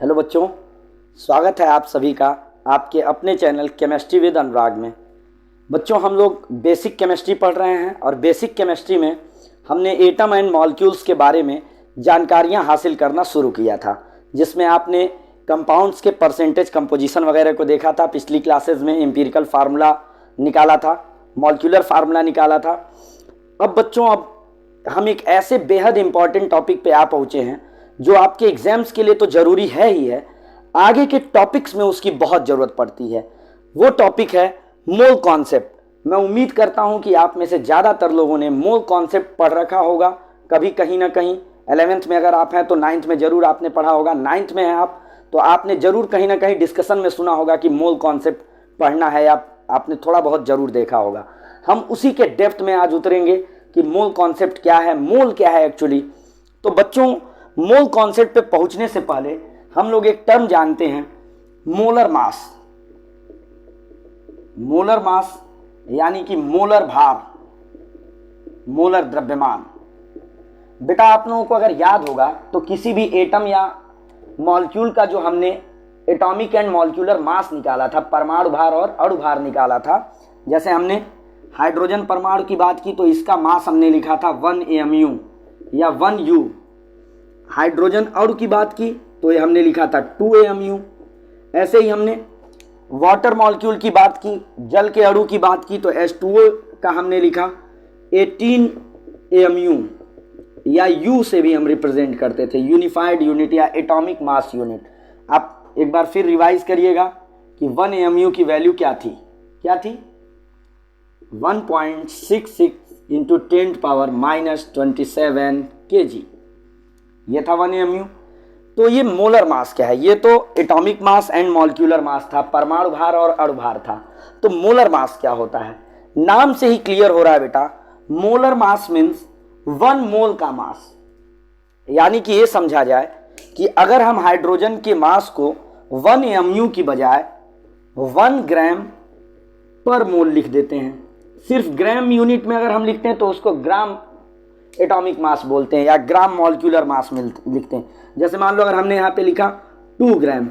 Hello बच्चों, स्वागत है आप सभी का आपके अपने चैनल केमिस्ट्री विद अनुराग में। बच्चों, हम लोग बेसिक केमिस्ट्री पढ़ रहे हैं और बेसिक केमिस्ट्री में हमने एटम एंड मॉलिक्यूल्स के बारे में जानकारियां हासिल करना शुरू किया था, जिसमें आपने कंपाउंड्स के परसेंटेज कंपोजिशन वगैरह को देखा था। पिछली क्लासेज में एम्पिरिकल फार्मूला निकाला था, मॉलिक्यूलर फार्मूला निकाला था। अब बच्चों, अब हम एक ऐसे बेहद इंपॉर्टेंट टॉपिक पे आ पहुँचे हैं जो आपके एग्जाम्स के लिए तो ज़रूरी है ही है, आगे के टॉपिक्स में उसकी बहुत ज़रूरत पड़ती है। वो टॉपिक है मोल कॉन्सेप्ट। मैं उम्मीद करता हूं कि आप में से ज़्यादातर लोगों ने मोल कॉन्सेप्ट पढ़ रखा होगा कभी कहीं ना कहीं। 11th में अगर आप हैं तो 9th में ज़रूर आपने पढ़ा होगा। 9th में हैं आप तो आपने ज़रूर कहीं ना कहीं डिस्कशन में सुना होगा कि मोल कॉन्सेप्ट पढ़ना है, आपने थोड़ा बहुत ज़रूर देखा होगा। हम उसी के डेप्थ में आज उतरेंगे कि मोल कॉन्सेप्ट क्या है, मोल क्या है एक्चुअली। तो बच्चों, मोल कॉन्सेप्ट पे पहुंचने से पहले हम लोग एक टर्म जानते हैं, मोलर मास। मोलर मास यानी कि मोलर भार, मोलर द्रव्यमान। बेटा, आप लोगों को अगर याद होगा तो किसी भी एटम या मॉलिक्यूल का जो हमने एटॉमिक एंड मॉलिक्यूलर मास निकाला था, परमाणु भार और अणु भार निकाला था। जैसे हमने हाइड्रोजन परमाणु की बात की तो इसका मास हमने लिखा था 1 AMU या 1 U। हाइड्रोजन अणु की बात की तो ये हमने लिखा था 2 AMU। ऐसे ही हमने वाटर मॉलिक्यूल की बात की, जल के अणु की बात की तो H2O का हमने लिखा 18 AMU या U से भी हम रिप्रेजेंट करते थे, यूनिफाइड यूनिट या एटॉमिक मास यूनिट। आप एक बार फिर रिवाइज करिएगा कि 1 AMU की वैल्यू क्या थी, 1.66 इंटू 10⁻⁻27 kg। ये था 1 AMU। तो ये मोलर मास क्या है? ये तो atomic mass and molecular mass था, परमाणु भार और अणु भार था। तो मोलर मास क्या होता है? नाम से ही क्लियर हो रहा है बेटा, मोलर मास मीन्स 1 मोल का मास। यानी कि ये समझा जाए कि अगर हम हाइड्रोजन के मास को 1 AMU की बजाय 1 ग्राम पर मोल लिख देते हैं, सिर्फ ग्राम यूनिट में अगर हम लिखते हैं तो उसको ग्राम एटॉमिक मास बोलते हैं या ग्राम मॉलिक्यूलर मास लिखते हैं। जैसे मान लो अगर हमने यहाँ पे लिखा 2 ग्राम,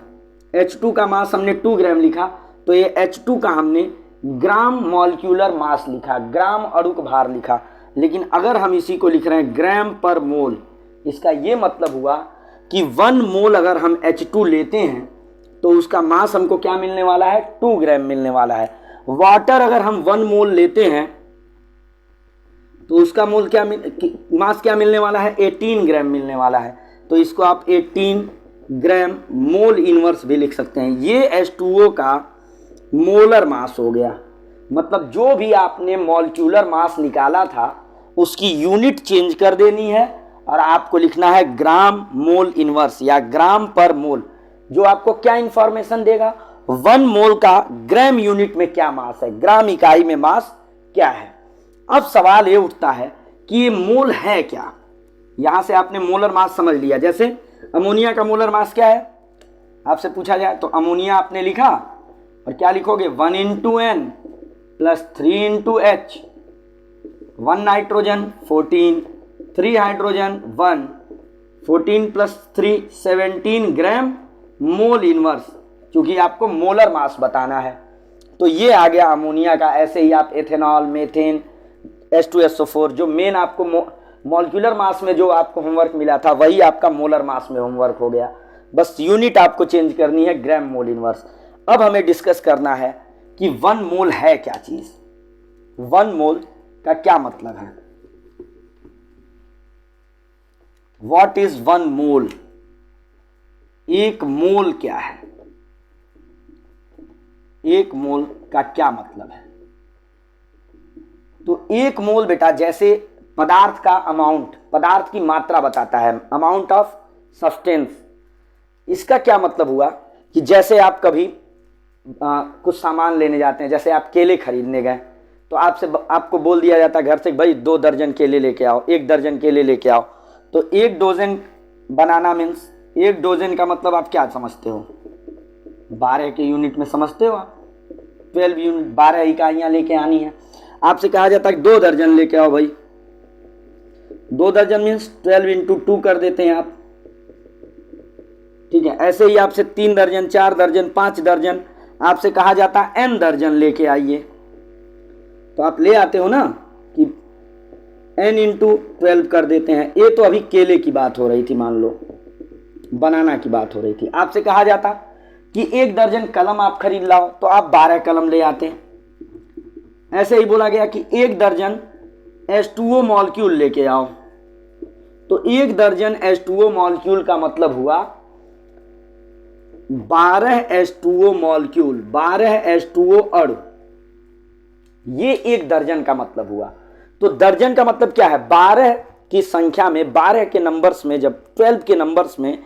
H2 का मास हमने 2 ग्राम लिखा तो ये H2 का हमने ग्राम मॉलिक्यूलर मास लिखा, ग्राम अणुक भार लिखा। लेकिन अगर हम इसी को लिख रहे हैं ग्राम पर मोल, इसका ये मतलब हुआ कि 1 मोल अगर हम H2 लेते हैं तो उसका मास हमको क्या मिलने वाला है? 2 ग्राम मिलने वाला है। वाटर अगर हम 1 मोल लेते हैं तो उसका मोल क्या मास क्या मिलने वाला है? 18 ग्राम मिलने वाला है। तो इसको आप 18 ग्राम मोल इनवर्स भी लिख सकते हैं। ये H2O का मोलर मास हो गया। मतलब जो भी आपने मॉलिक्यूलर मास निकाला था उसकी यूनिट चेंज कर देनी है और आपको लिखना है ग्राम मोल इनवर्स या ग्राम पर मोल, जो आपको क्या इंफॉर्मेशन देगा? 1 मोल का ग्राम यूनिट में क्या मास है, ग्राम इकाई में मास क्या है। अब सवाल ये उठता है कि ये मोल है क्या? यहां से आपने मोलर मास समझ लिया। जैसे अमोनिया का मोलर मास क्या है आपसे पूछा जाए तो अमोनिया आपने लिखा और क्या लिखोगे? 1 into N plus 3 into H, 1 nitrogen 14, 3 hydrogen 1, 14 plus 3 17 gram mole inverse, क्योंकि आपको मोलर मास बताना है। तो ये आ गया अमोनिया का। ऐसे ही आप एथेनॉल, मेथेन, H2SO4, जो मेन आपको मॉलिक्यूलर मास में जो आपको होमवर्क मिला था वही आपका मोलर मास में होमवर्क हो गया। बस यूनिट आपको चेंज करनी है, ग्राम मोल इनवर्स। अब हमें डिस्कस करना है कि 1 मोल है क्या चीज, 1 मोल का क्या मतलब है। व्हाट इज 1 मोल? एक मोल क्या है? एक मोल का क्या मतलब है? तो एक मोल बेटा जैसे पदार्थ का अमाउंट, पदार्थ की मात्रा बताता है, अमाउंट ऑफ सब्सटेंस। इसका क्या मतलब हुआ कि जैसे आप कभी कुछ सामान लेने जाते हैं, जैसे आप केले खरीदने गए तो आपको बोल दिया जाता है घर से, भाई 2 दर्जन केले लेके आओ, 1 दर्जन केले लेके आओ। तो 1 डोजन बनाना मीन्स 1 डोजन का मतलब आप क्या समझते हो? 12 के यूनिट में समझते हो आप? 12 यूनिट, 12 इकाइयां लेके आनी है। आपसे कहा जाता है 2 दर्जन लेके आओ भाई, 2 दर्जन मीन्स 12 इंटू 2 कर देते हैं आप, ठीक है। ऐसे ही आपसे 3 दर्जन, 4 दर्जन, 5 दर्जन, आपसे कहा जाता है n दर्जन लेके आइए, तो आप ले आते हो ना कि n इंटू 12 कर देते हैं। ये तो अभी केले की बात हो रही थी, मान लो बनाना की बात हो रही थी। आपसे कहा जाता कि 1 दर्जन कलम आप खरीद लाओ, तो आप 12 कलम ले आते हैं। ऐसे ही बोला गया कि 1 दर्जन H2O मॉलिक्यूल लेके आओ, तो 1 दर्जन H2O मॉलिक्यूल का मतलब हुआ 12 H2O मॉलिक्यूल, 12 H2O अणु, ये 1 दर्जन का मतलब हुआ। तो दर्जन का मतलब क्या है? 12 की संख्या में, 12 के नंबर्स में, जब 12 के नंबर्स में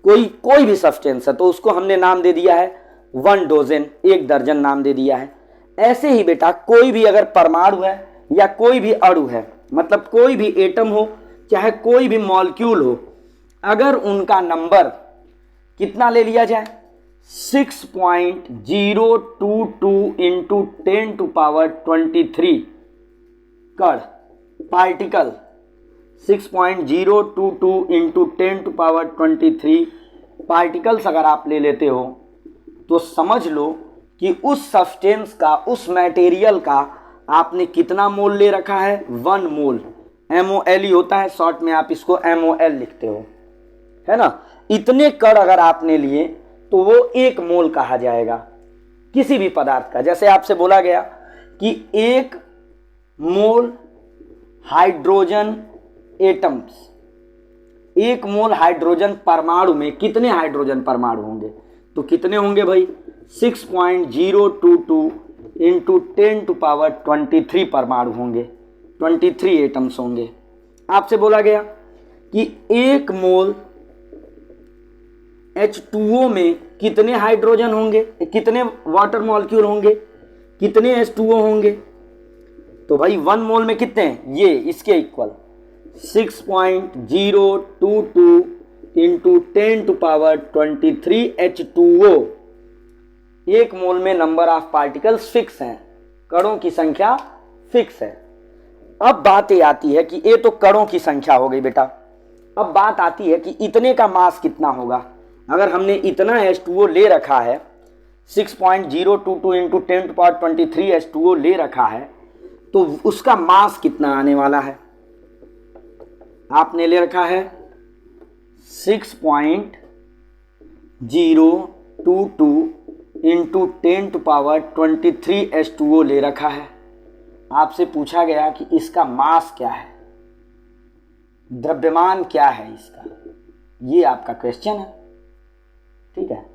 कोई भी सब्सटेंस है तो उसको हमने नाम दे दिया है 1 डोजन, 1 दर्जन नाम दे दिया है। ऐसे ही बेटा कोई भी अगर परमाणु है या कोई भी अणु है, मतलब कोई भी एटम हो चाहे कोई भी मॉलिक्यूल हो, अगर उनका नंबर कितना ले लिया जाए 6.022 इंटू 10⁻23 कण पार्टिकल, 6.022 इंटू 10⁻23 पार्टिकल्स अगर आप ले लेते हो, तो समझ लो कि उस सब्सटेंस का, उस मटेरियल का आपने कितना मोल ले रखा है? 1 मोल। MOL ही होता है, शॉर्ट में आप इसको MOL लिखते हो, है ना। इतने कण अगर आपने लिए तो वो 1 मोल कहा जाएगा किसी भी पदार्थ का। जैसे आपसे बोला गया कि 1 मोल हाइड्रोजन एटम्स, 1 मोल हाइड्रोजन परमाणु में कितने हाइड्रोजन परमाणु होंगे? तो कितने होंगे भाई? 6.022 इंटू 10⁻23 परमाणु होंगे, 23 एटम्स होंगे। आपसे बोला गया कि 1 मोल H2O में कितने हाइड्रोजन होंगे, कितने वाटर मॉलिक्यूल होंगे, कितने H2O होंगे? तो भाई 1 मोल में कितने हैं? ये इसके इक्वल 6.022 इंटू 10⁻23 H2O। 1 मोल में नंबर ऑफ पार्टिकल्स फिक्स हैं, कणों की संख्या फिक्स है। अब बात ये आती है कि ये तो कणों की संख्या हो गई बेटा, अब बात आती है कि इतने का मास कितना होगा। अगर हमने इतना H2O ले रखा है, 6.022 इंटू 10⁻23 H2O ले रखा है, तो उसका मास कितना आने वाला है? आपने ले रखा है 6.022 इंटू 10⁻23 H2O ले रखा है। आपसे पूछा गया कि इसका मास क्या है, द्रव्यमान क्या है इसका, ये आपका क्वेश्चन है, ठीक है।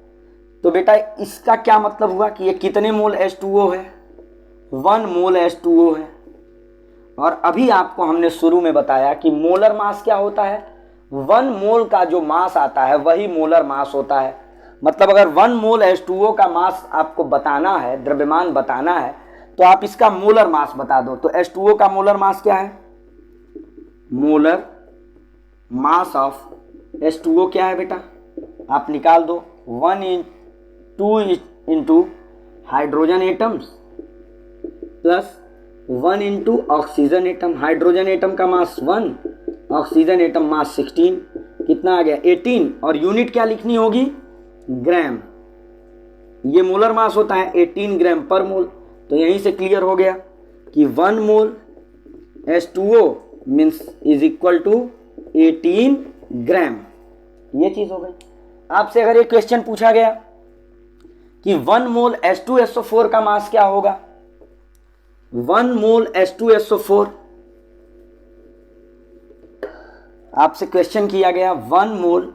तो बेटा इसका क्या मतलब हुआ कि ये कितने मोल H2O है? 1 मोल H2O है। और अभी आपको हमने शुरू में बताया कि मोलर मास क्या होता है? 1 मोल का जो मास आता है वही मोलर मास होता है। मतलब अगर 1 मोल H2O का मास आपको बताना है, द्रव्यमान बताना है, तो आप इसका मोलर मास बता दो। तो H2O का मोलर मास क्या है? मोलर मास ऑफ H2O क्या है बेटा? आप निकाल दो। 2 into hydrogen atoms plus 1 into oxygen atom. Hydrogen atom का मास 1, ऑक्सीजन एटम मास 16, कितना आ गया? 18। और यूनिट क्या लिखनी होगी? ग्राम। ये मोलर मास होता है 18 ग्राम पर मोल। तो यहीं से क्लियर हो गया कि 1 mole H2O means is equal to 18 gram. ये चीज हो गई। आपसे अगर ये क्वेश्चन पूछा गया कि 1 मोल H2SO4 का मास क्या होगा? 1 मोल H2SO4, आपसे क्वेश्चन किया गया 1 मोल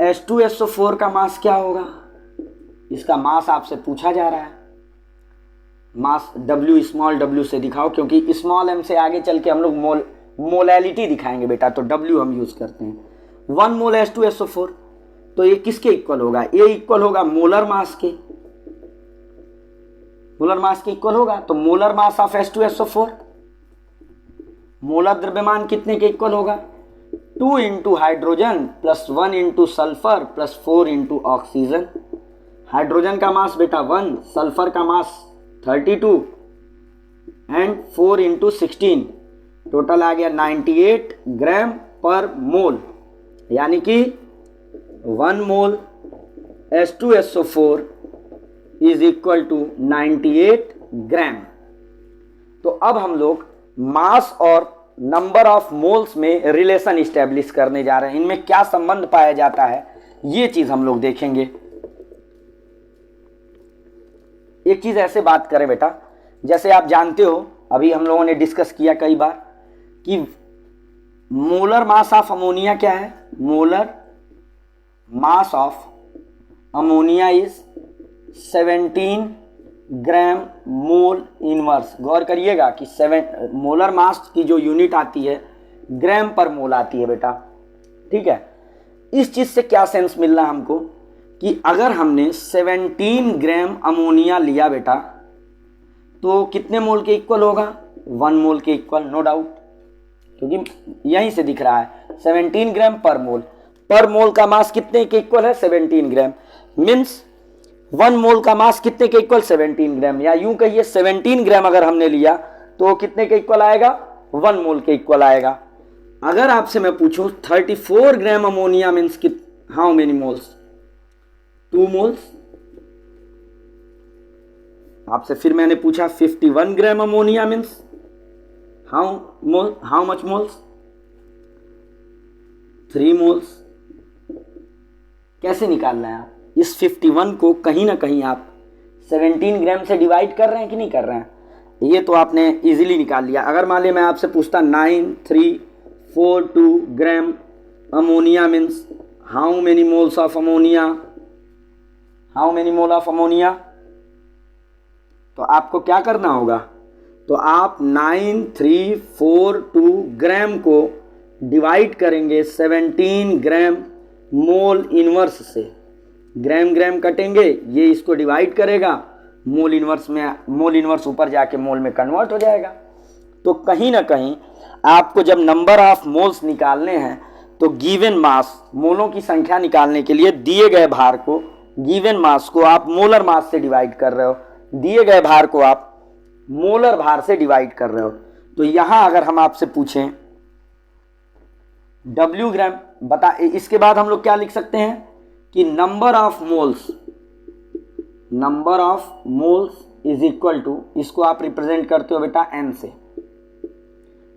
H2SO4 का मास क्या होगा? इसका मास आपसे पूछा जा रहा है। मास W, स्मॉल w से दिखाओ, क्योंकि स्मॉल m से आगे चल के हम लोग मोलैलिटी दिखाएंगे बेटा, तो W हम यूज करते हैं। 1 मोल H2SO4, तो ये किसके इक्वल होगा? ये इक्वल होगा मोलर मास के। मोलर मास के इक्वल होगा। तो molar mass of H2SO4, molar द्रव्यमान कितने के इक्वल होगा? 2 into hydrogen plus 1 into sulphur plus 4 into oxygen. Hydrogen का मास बेटा 1, सल्फर का मास 32 एंड 4 इंटू 16, टोटल आ गया 98 ग्राम पर मोल, यानी कि 1 मोल H2SO4 इज इक्वल टू 98 ग्राम। तो अब हम लोग मास और नंबर ऑफ मोल्स में रिलेशन इस्टेब्लिश करने जा रहे हैं। इनमें क्या संबंध पाया जाता है ये चीज हम लोग देखेंगे। एक चीज ऐसे बात करें बेटा, जैसे आप जानते हो अभी हम लोगों ने डिस्कस किया कई बार कि मोलर मास ऑफ अमोनिया क्या है। Molar mass of ammonia is 17 gram mole inverse. गौर करिएगा कि मोलर मास की जो यूनिट आती है ग्राम पर मोल आती है बेटा, ठीक है। इस चीज से क्या सेंस मिल रहा है हमको कि अगर हमने 17 ग्राम अमोनिया लिया बेटा तो कितने मोल के इक्वल होगा, 1 मोल के इक्वल, नो डाउट, क्योंकि यहीं से दिख रहा है 17 ग्राम पर मोल। पर मोल का मास कितने के इक्वल है, 17 ग्राम, मीन्स 1 मोल का मास कितने के इक्वल, 17 ग्राम, या यूं कहिए 17 ग्राम अगर हमने लिया तो कितने के इक्वल आएगा, 1 मोल के इक्वल आएगा। अगर आपसे मैं पूछूं 34 gram ammonia means how many moles, 2 moles. आपसे फिर मैंने पूछा 51 gram ammonia means how much moles, 3 moles. कैसे निकालना है आप इस 51 को, कहीं ना कहीं आप 17 ग्राम से डिवाइड कर रहे हैं कि नहीं कर रहे हैं, ये तो आपने इजीली निकाल लिया। अगर मान लिया मैं आपसे पूछता 9342 gram ammonia means how many moles of ammonia, how many mole of ammonia, तो आपको क्या करना होगा, तो आप 9342 ग्राम को डिवाइड करेंगे 17 ग्राम मोल इनवर्स से। ग्राम ग्राम कटेंगे, ये इसको डिवाइड करेगा मोल इनवर्स में, मोल इनवर्स ऊपर जाके मोल में कन्वर्ट हो जाएगा। तो कहीं ना कहीं आपको जब नंबर ऑफ मोल्स निकालने हैं तो गिवन मास, मोलों की संख्या निकालने के लिए दिए गए भार को, गिवन मास को आप मोलर मास से डिवाइड कर रहे हो, दिए गए भार को आप मोलर भार से डिवाइड कर रहे हो। तो यहां अगर हम आपसे पूछें W ग्राम बता, इसके बाद हम लोग क्या लिख सकते हैं कि number of moles is equal to, इसको आप रिप्रेजेंट करते हो बेटा n से,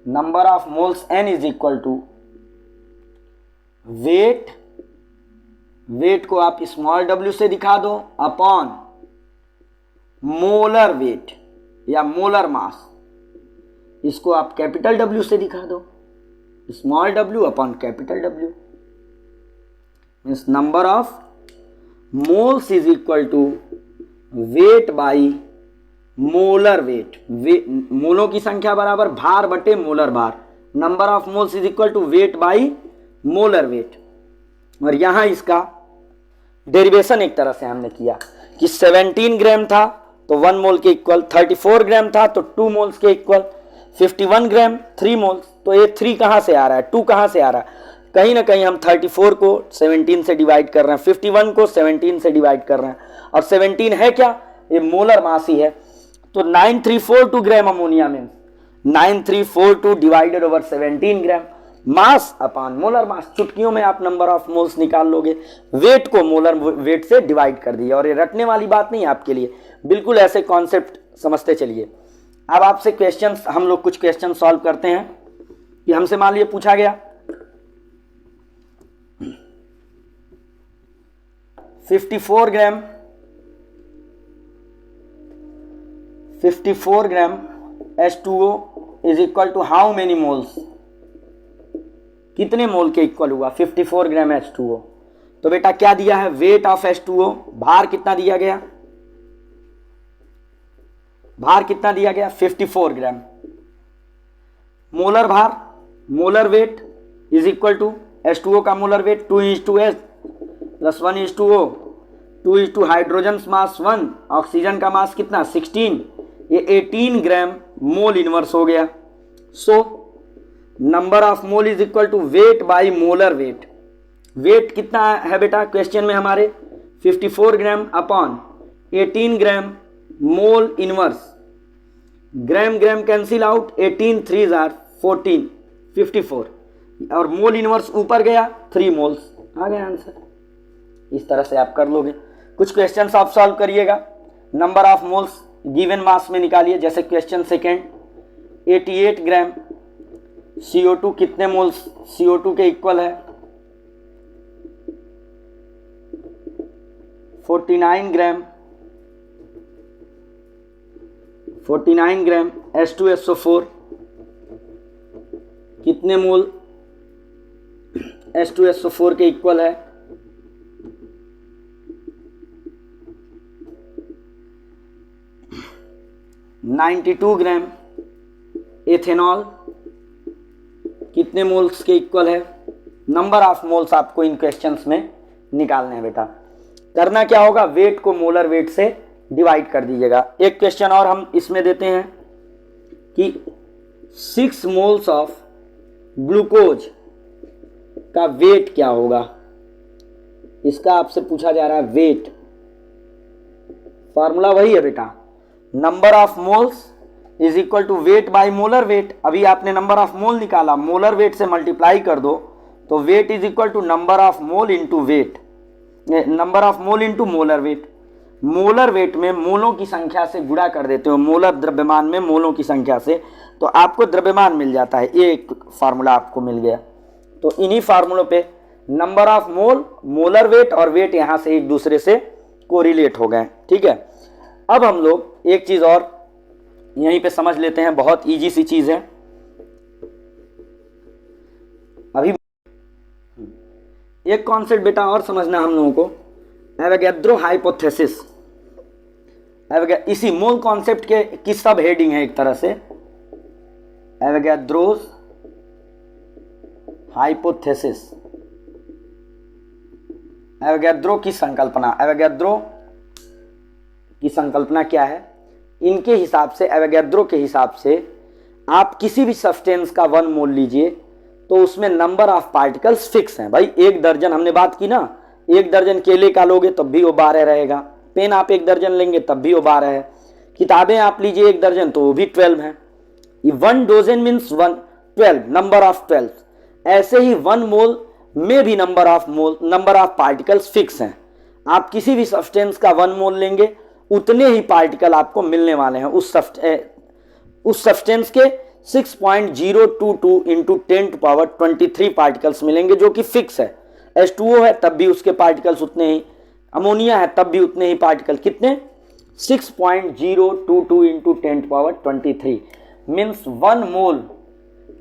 number of moles n is equal to weight को आप स्मॉल w से दिखा दो अपॉन मोलर वेट या मोलर मास, इसको आप कैपिटल W से दिखा दो, small w upon capital W, means number of moles is equal to weight by molar weight. मोलों की संख्या बराबर भार बटे मोलर भार, number of moles is equal to weight by molar weight. और यहां इसका डेरिवेशन एक तरह से हमने किया कि 17 ग्राम था तो 1 मोल के इक्वल, 34 ग्राम था तो 2 मोल्स के इक्वल, 51 ग्राम 3 मोल्स, तो ये 3 कहां से आ रहा है, 2 कहां से आ रहा है, कहीं ना कहीं हम 34 को 17 से डिवाइड कर रहे हैं, 51 को 17 से डिवाइड कर रहे हैं, और 17 है क्या, ये मोलर मास ही है। तो 9342 gram ammonia means 9342 divided over 17 ग्राम, मास अपॉन मोलर मास। चुटकियों में आप नंबर ऑफ मोल्स निकाल लोगे, वेट को मोलर वेट से डिवाइड कर दिया। और ये रटने वाली बात नहीं है आपके लिए, बिल्कुल ऐसे कॉन्सेप्ट समझते चलिए। अब आपसे क्वेश्चंस, हम लोग कुछ क्वेश्चन सॉल्व करते हैं कि हमसे मान लीजिए पूछा गया 54 gram H2O is equal to how many moles, कितने मोल के इक्वल हुआ 54 ग्राम H2O। तो बेटा क्या दिया है, वेट ऑफ H2O, भार कितना दिया गया, भार कितना दिया गया 54 ग्राम, मोलर भार, molar weight is equal to H2O का molar weight 2:H plus 1:O, 2 hydrogen mass 1, oxygen का मास कितना 16, ये 18 ग्राम मोल इनवर्स हो गया। So number of mole is equal to weight by molar weight. Weight कितना है बेटा क्वेश्चन में हमारे 54 gram upon 18 gram mole inverse, gram gram cancel out, 18 3 are 14 54, और मोल इनवर्स ऊपर गया 3 मोल्स, आ गया आंसर। इस तरह से आप कर लोगे। कुछ क्वेश्चंस आप सॉल्व करिएगा, number of moles given mass में निकालिए। जैसे क्वेश्चन सेकेंड, 88 ग्राम CO2 कितने मोल्स CO2 के इक्वल है? 49 ग्राम H2SO4 कितने मोल H2SO4 के इक्वल है? 92 ग्राम एथेनॉल कितने मोल्स के इक्वल है? नंबर ऑफ मोल्स आपको इन क्वेश्चंस में निकालने हैं बेटा। करना क्या होगा, वेट को मोलर वेट से डिवाइड कर दीजिएगा। एक क्वेश्चन और हम इसमें देते हैं कि 6 मोल्स ऑफ ग्लूकोज का वेट क्या होगा। इसका आपसे पूछा जा रहा है वेट। फॉर्मूला वही है बेटा, number of moles is equal to weight by molar weight. अभी आपने नंबर ऑफ मोल निकाला, मोलर वेट से मल्टीप्लाई कर दो तो weight is equal to number of mole into weight, number of mole into molar weight. Molar weight में मोलों की संख्या से गुणा कर देते हो, मोलर द्रव्यमान में मोलों की संख्या से, तो आपको द्रव्यमान मिल जाता है। ये एक फार्मूला आपको मिल गया। तो इन्हीं फार्मूलों पे number of mole, molar weight और वेट यहाँ से एक दूसरे से कोरिलेट हो गए। ठीक है, अब हम लोग एक चीज़ और यहीं पे समझ लेते हैं, बहुत इजी सी चीज़ है। अभी एक कॉन्सेप्ट बेटा और समझना हम लोगों को, एवोगैड्रो हाइपोथेसिस। इसी मोल कॉन्सेप्ट के की सब हेडिंग है एक तरह से, एवोगैड्रोस हाइपोथेसिस। एवोगैड्रो की संकल्पना, एवोगैड्रो की संकल्पना क्या है? इनके हिसाब से, एवोगैड्रो के हिसाब से, आप किसी भी सब्सटेंस का 1 मोल लीजिए तो उसमें नंबर ऑफ पार्टिकल्स फिक्स हैं। भाई 1 दर्जन हमने बात की ना, 1 दर्जन केले का लोगे तब भी वो 12 रहेगा, पेन आप 1 दर्जन लेंगे तब भी वो 12 है, किताबें आप लीजिए 1 दर्जन तो वो भी 12 है। 1 डोजन मीन्स 12, नंबर ऑफ 12। ऐसे ही 1 मोल में भी नंबर ऑफ पार्टिकल्स फिक्स हैं। आप किसी भी सब्सटेंस का 1 मोल लेंगे उतने ही पार्टिकल आपको मिलने वाले हैं उस सब्सटेंस के 6.022 इंटू 10⁻23 पार्टिकल्स मिलेंगे, जो कि फिक्स है। H2O है तब भी उसके पार्टिकल्स उतने ही, अमोनिया है तब भी उतने ही पार्टिकल, कितने? 6.022 इंटू 10⁻23 मीन्स 1 मोल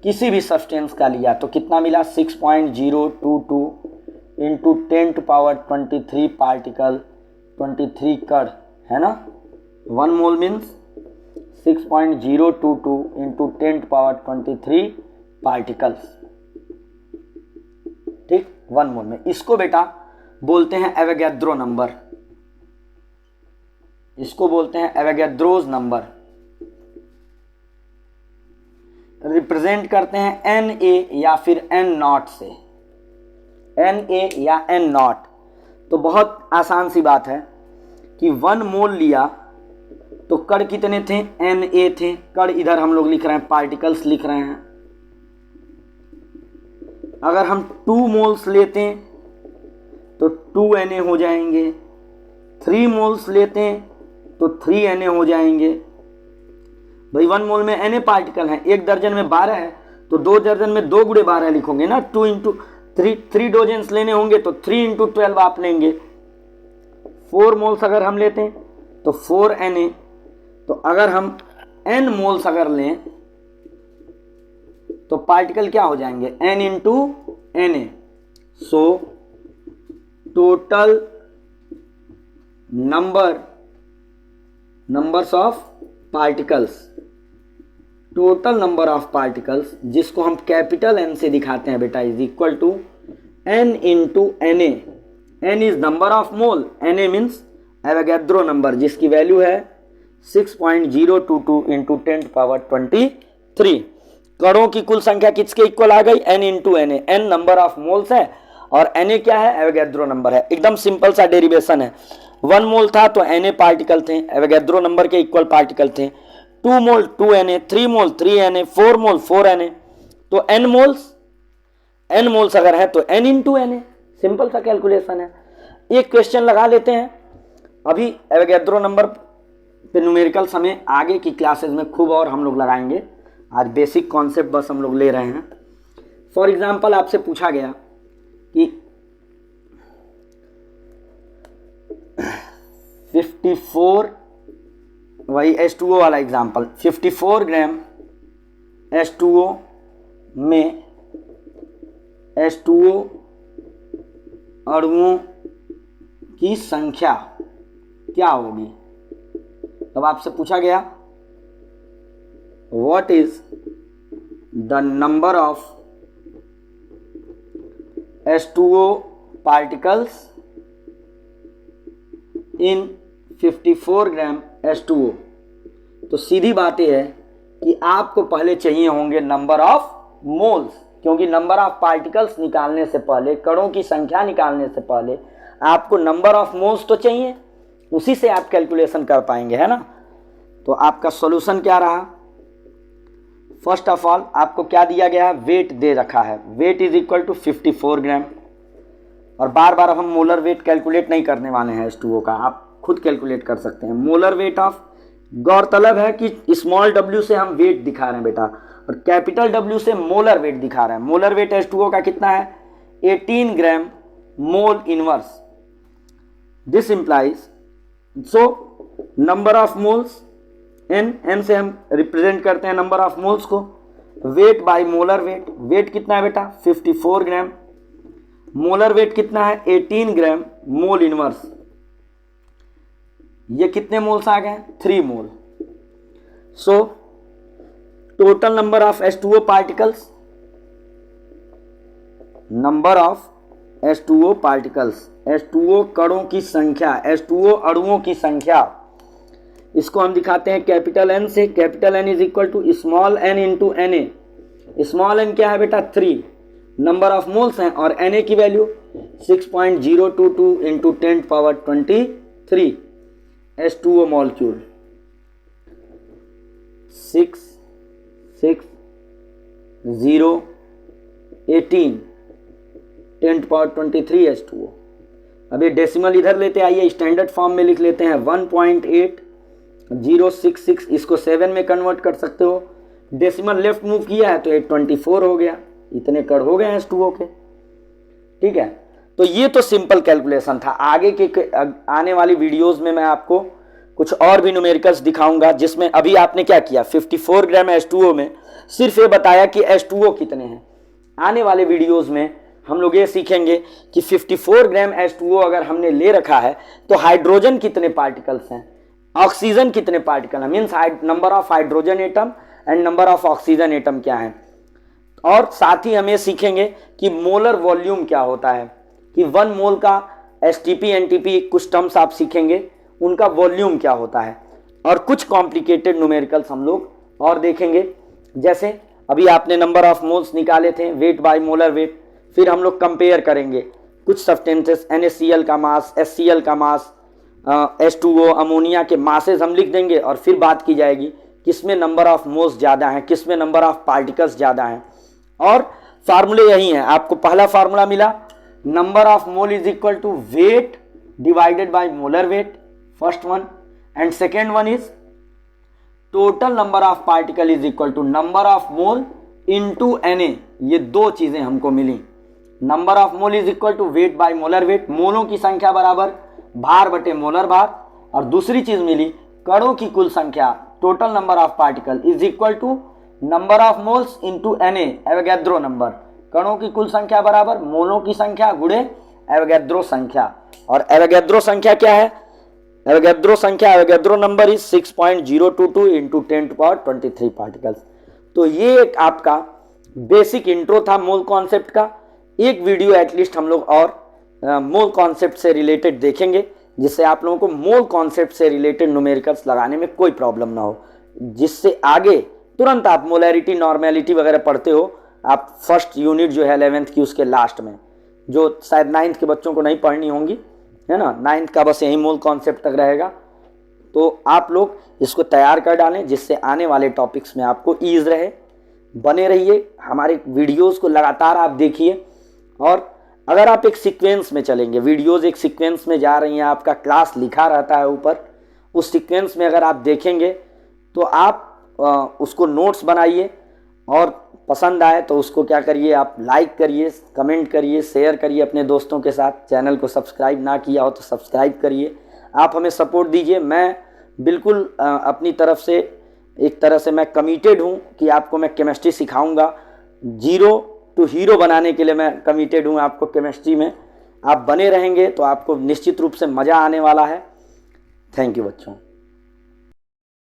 किसी भी सब्सटेंस का लिया तो कितना मिला? 6.022 इंटू 10⁻23 पार्टिकल, 23 कण है ना। 1 मोल मीन्स 6.022 इंटू 10⁻23 पार्टिकल्स। ठीक, 1 मोल में। इसको बेटा बोलते हैं एवोगैड्रो नंबर, इसको बोलते हैं एवोगैड्रोज नंबर। रिप्रेजेंट करते हैं Na या फिर N0 से, Na या N0। तो बहुत आसान सी बात है कि 1 मोल लिया तो कण कितने थे? Na थे। कण इधर हम लोग लिख रहे हैं, पार्टिकल्स लिख रहे हैं। अगर हम 2 मोल्स लेते हैं तो 2Na हो जाएंगे, 3 मोल्स लेते हैं तो 3Na हो जाएंगे। भाई 1 मोल में Na पार्टिकल हैं, 1 दर्जन में 12 है तो 2 दर्जन में 2 × 12 लिखोगे ना। 2 इंटू 3 डोजेंस लेने होंगे तो 3 इंटू 12 आप लेंगे। 4 मोल्स अगर हम लेते हैं तो 4Na। तो अगर हम N मोल्स अगर लें तो पार्टिकल क्या हो जाएंगे? N into Na। So total numbers of particles, total number of particles जिसको हम कैपिटल N से दिखाते हैं बेटा, is equal to N into Na। N is number of mole, Na means Avogadro number, जिसकी वैल्यू है 6.022 इंटू 10⁻23। कणों की कुल संख्या किसके इक्वल आ गई? N into Na। N number of moles है और Na क्या है? एवोगैड्रो नंबर है। एकदम सिंपल सा डेरिवेशन है। 1 मोल था तो Na पार्टिकल थे, एवोगैड्रो नंबर के इक्वल पार्टिकल थे। 2 मोल 2Na, 3 मोल 3Na, 4 मोल 4Na। तो N मोल्स अगर है तो N इंटू Na, सिंपल सा कैलकुलेशन है। एक क्वेश्चन लगा लेते हैं। अभी एवोगैड्रो नंबर पे न्यूमेरिकल्स हमें आगे की क्लासेस में खूब और हम लोग लगाएंगे, आज बेसिक कॉन्सेप्ट बस हम लोग ले रहे हैं। फॉर एग्जांपल आपसे पूछा गया कि 54, वही H2O वाला एग्जांपल, 54 ग्राम H2O में H2O अणुओं की संख्या क्या होगी। अब आपसे पूछा गया what is the number of H2O particles in 54 gram H2O। तो सीधी बात यह है कि आपको पहले चाहिए होंगे नंबर ऑफ मोल्स, क्योंकि नंबर ऑफ पार्टिकल्स निकालने से पहले, कणों की संख्या निकालने से पहले आपको नंबर ऑफ मोल्स तो चाहिए, उसी से आप कैलकुलेशन कर पाएंगे, है ना। तो आपका सॉल्यूशन क्या रहा। फर्स्ट ऑफ ऑल आपको क्या दिया गया है, वेट दे रखा है, वेट इज इक्वल टू 54 ग्राम। और बार बार हम मोलर वेट कैलकुलेट नहीं करने वाले हैं H2O का, आप खुद कैलकुलेट कर सकते हैं। मोलर वेट ऑफ, गौरतलब है कि स्मॉल w से हम वेट दिखा रहे हैं बेटा, और कैपिटल W से मोलर वेट दिखा रहे हैं। मोलर वेट H2O का कितना है, 18 gram mole inverse. This implies, so number of moles n से हम रिप्रेजेंट करते हैं नंबर ऑफ मोल्स को, weight by molar weight. Weight कितना है बेटा 54 ग्राम, मोलर वेट कितना है 18 ग्राम मोल इनवर्स। ये कितने मोल्स आ गए, 3 mole. So total number of H2O particles, number of H2O particles, H2O कणों की संख्या, H2O अणुओं की संख्या, इसको हम दिखाते हैं कैपिटल N से। Capital N is equal to small n into Na। Small n क्या है बेटा 3, नंबर ऑफ मोल्स हैं, और Na की value 6.022 into 10⁻23 H2O molecule, 66018 10⁻23 H2O। अब ये डेसिमल इधर लेते आइए, स्टैंडर्ड फॉर्म में लिख लेते हैं 1.8066, इसको 7 में कन्वर्ट कर सकते हो। डेसिमल लेफ्ट मूव किया है तो 824 हो गया, इतने कण हो गए H2O के, ठीक है। तो ये तो सिंपल कैलकुलेशन था। आगे के आने वाली वीडियोस में मैं आपको कुछ और भी न्यूमेरिकल्स दिखाऊंगा, जिसमें अभी आपने क्या किया, 54 ग्राम H2O में सिर्फ ये बताया कि H2O कितने हैं। आने वाले वीडियोस में हम लोग ये सीखेंगे कि 54 ग्राम H2O अगर हमने ले रखा है तो हाइड्रोजन कितने पार्टिकल्स हैं, ऑक्सीजन कितने पार्टिकल हैं, means number of hydrogen atom and number of oxygen atom क्या है। और साथ ही हम ये सीखेंगे कि मोलर वॉल्यूम क्या होता है, कि 1 मोल का STP NTP कुछ टर्म्स आप सीखेंगे, उनका वॉल्यूम क्या होता है। और कुछ कॉम्प्लिकेटेड न्यूमेरिकल्स हम लोग और देखेंगे, जैसे अभी आपने नंबर ऑफ मोल्स निकाले थे, वेट बाय मोलर वेट। फिर हम लोग कंपेयर करेंगे कुछ सब्सटेंसेस, NaCl का मास, HCl का मास, H2O अमोनिया के मासेस हम लिख देंगे, और फिर बात की जाएगी किसमें नंबर ऑफ मोल्स ज़्यादा हैं, किसमें नंबर ऑफ पार्टिकल्स ज़्यादा हैं। और फार्मूले यही हैं, आपको पहला फार्मूला मिला, number of mole is equal to weight divided by molar weight, first one, and second one is total number of particle is equal to number of mole into Na। ये दो चीजें हमको मिली, number of mole is equal to weight by molar weight, मोलों की संख्या बराबर भार बटे मोलर भार। और दूसरी चीज मिली कणों की कुल संख्या, total number of particle is equal to number of moles into Na, Avogadro number. कणों की कुल संख्या बराबर मोलों की संख्या गुणे एवोगैड्रो संख्या। और एवोगैड्रो संख्या क्या है, एवोगैड्रो संख्या, Avogadro number is 6.022 into 10⁻23 particles. तो ये एक आपका बेसिक इंट्रो था मोल कॉन्सेप्ट का। एक वीडियो एटलीस्ट हम लोग और मोल कॉन्सेप्ट से रिलेटेड देखेंगे, जिससे आप लोगों को मोल कॉन्सेप्ट से रिलेटेड न्यूमेरिकल्स लगाने में कोई प्रॉब्लम ना हो, जिससे आगे तुरंत आप मोलैरिटी, नॉर्मेलिटी वगैरह पढ़ते हो। आप फर्स्ट यूनिट जो है 11th की, उसके लास्ट में, जो शायद 9th के बच्चों को नहीं पढ़नी होंगी, है ना, 9th का बस यही मोल कॉन्सेप्ट तक रहेगा। तो आप लोग इसको तैयार कर डालें, जिससे आने वाले टॉपिक्स में आपको ईज रहे। बने रहिए, हमारे वीडियोस को लगातार आप देखिए, और अगर आप एक सीक्वेंस में चलेंगे, वीडियोज़ एक सीक्वेंस में जा रही हैं, आपका क्लास लिखा रहता है ऊपर, उस सीक्वेंस में अगर आप देखेंगे तो आप उसको नोट्स बनाइए और पसंद आए तो उसको क्या करिए, आप लाइक करिए, कमेंट करिए, शेयर करिए अपने दोस्तों के साथ। चैनल को सब्सक्राइब ना किया हो तो सब्सक्राइब करिए। आप हमें सपोर्ट दीजिए। मैं बिल्कुल अपनी तरफ से एक तरह से मैं कमिटेड हूँ कि आपको मैं केमिस्ट्री सिखाऊंगा। 0 टू हीरो बनाने के लिए मैं कमिटेड हूँ आपको केमिस्ट्री में। आप बने रहेंगे तो आपको निश्चित रूप से मज़ा आने वाला है। थैंक यू बच्चों।